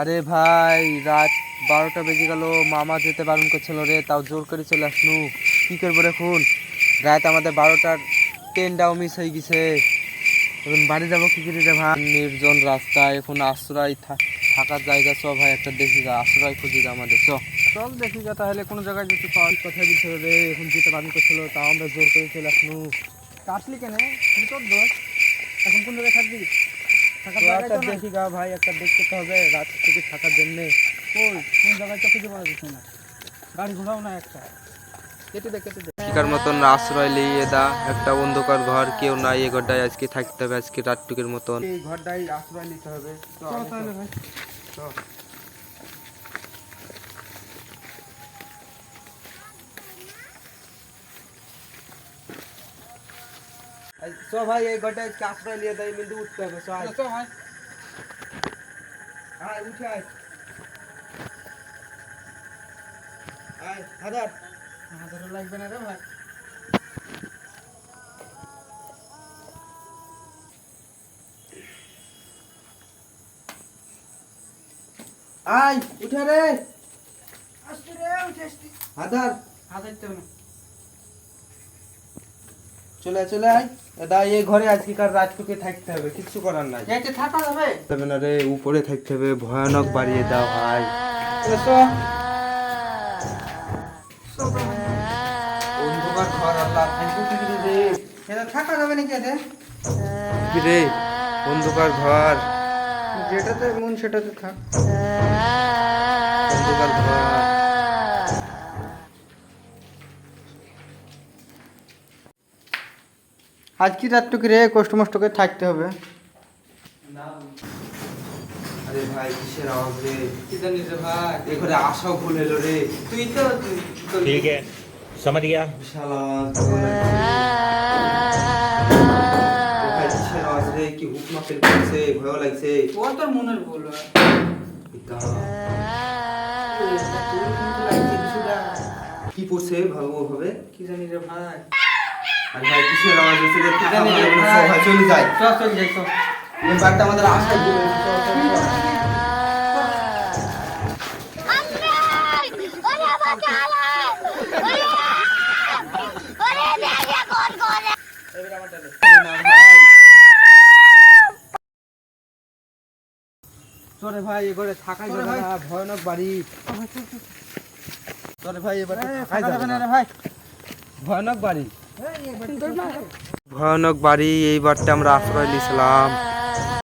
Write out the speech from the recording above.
আরে ভাই, রাত 12টা বেজে গেল। মামা যেতে বারণ করছিল রে, তাও জোর করে চলে আসনু। কি করবো এখন? রাত আমাদের 12টার ট্রেনটাও মিস হয়ে গেছে। এখন বাড়ি যাবো কি করে রে ভাই? নির্জন রাস্তা, এখন আশ্রয় থাকার জায়গা। চ ভাই, একটা দেখি গা, আশ্রয় খুঁজি গা আমাদের। চল দেখি গা, তাহলে কোনো জায়গায় যেতে পাওয়ার কথা বলছিল রে। এখন যেতে বারণ করছিল, তাও আমরা জোর করে চলে আসনু। আসলি কেন? তোর দোষ। এখন কোন জায়গায় থাকবি? একটা দেখি গা ভাই, একটা দেখতে তো হবে রাত থেকে থাকার জন্যে। কোন জায়গায় তো খুঁজে পাওয়া যাচ্ছে না। গাড়ি ঘোড়াও না একটা। কেটে দে। ঠিকার মতন আশ্রয় লিয়ে দা, একটা অন্ধকার ঘর, কেউ নাই। এই ঘরটায় আজকে থাকতে হবে, আজকে রাতটুকের মতন এই ঘরটাই আশ্রয় নিতে হবে। চল তাহলে ভাই। ভাই, এই ঘরটায় আশ্রয় নিয়ে দেয়, কিন্তু উঠতে হবে। ভাই উঠে হাজার হাজারও লাগবে না রে ভাই। উঠে রে আসছি রে, উঠে আসছি। হাজার হাজার তো না। চলে আয় দাদা। এই ঘরে আজকেকার রাতটুকে থাকতে হবে, কিচ্ছু করার নাই। এতে থাকা যাবে? তবে না রে, উপরে থাকতে হবে। ভয়ানক বাড়িয়ে দাও ভাই। অন্ধকার ঘর, আল্লাহ থাকবো কি করে রে? এটা থাকা যাবে নাকি? এতে কি রে, অন্ধকার ঘর, যেটাতে মন সেটাতে থাক। অন্ধকার ঘর। আজ কি রাতটুকু রে কষ্ট মষ্ট করে থাকতে হবে। আরে ভাই, কিসের আওয়াজ রে? কি জানিস রে ভাই? এই ঘরে আসাও ভুল এলো রে। তুই তো ठीक है समझ गया। বিশাল আওয়াজ। ও ভাই, কিসের আওয়াজ রে? কি হুকমা ফেল করছে, ভয় লাগছে। ও তোর মনের ভুল। কি পড়ছে ভাবে? কি জানি রে ভাই? আরে ভাই, কিসের আওয়াজ হচ্ছে রে? কি জানি রে চল ভাই? ভাই, চলে যাই। চল যাই তো। এই বাড়িটা আমাদের আশায় ভুল হয়েছে। চলে ভাই, এবারে থাকাই যাবে না, ভয়ানক বাড়ি। চলে ভাই, এবারে থাকাই যাবে না রে ভাই, ভয়ানক বাড়ি। ভয়ানক বাড়ি, এই বাড়িতে আমরা আশ্রয় নিয়েছিলাম।